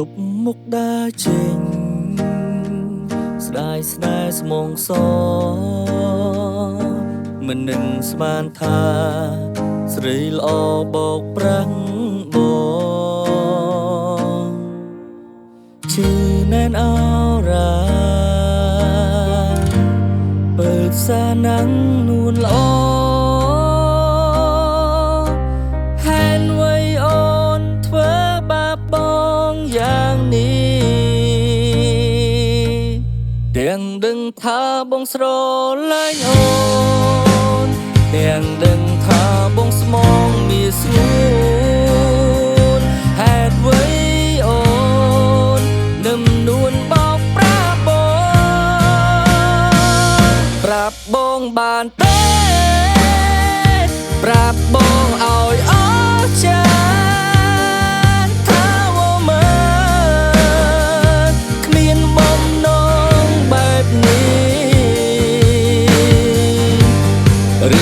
តុបមុខដើរចេញស្ដាយស្នេហ៍ស្មងសមិននឹងស្មានថាស្រីល្អបោកប្រាំងបងជឿណែនអរ៉ាเปิดសាណាំងនួនល្អហេតុអ្វីអូនធ្វើបាបបងយ៉ាងនេះទាំងដឹងថាបងស្រឡាញ់អូនទាំងដឹងថាបងស្មងមានស្ងួនហេតុអ្វីអូននឹមនួនបោកប្រាបងប្រាប់បងបានទេប្រាប់បងឲ្យអស់ចាថាអូមើលគ្មានបំណងបែបនេះ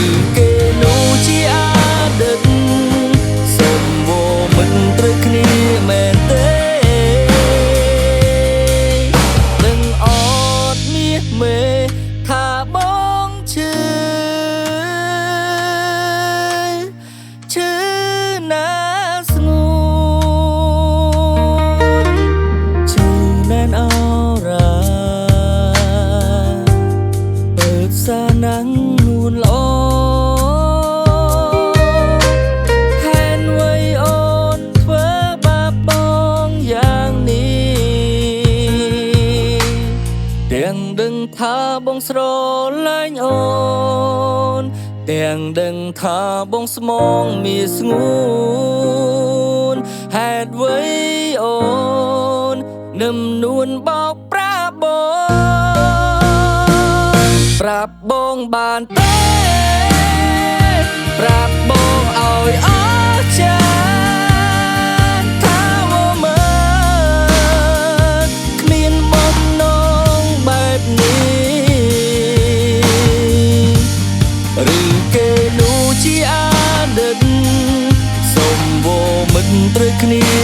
ឬគេនោះជាអតីតសុំវមិនត្រូវគ្នាមែនទេនឹងអត់មាសមេថាបងឈឺណាស្ងួនឈឺណែនអរ៉ាเปิดសាណាំងនួនល្អហេតុអ្វីអូនធ្វើបាបបងយ៉ាងនេះទាំងដឹងថាបងស្រឡាញ់អូនទាំងដឹងថាបងស្មងមានស្ងួនហេតុអ្វីអូននឹមនួនបោកប្រាបងប្រាប់បងបានទេប្រាប់បងឲ្យអស់ចាថាអូមើលគ្មានបំណងបែបនេះឬគេនោះជាអតីតសុំវមិនត្រូវគ្នា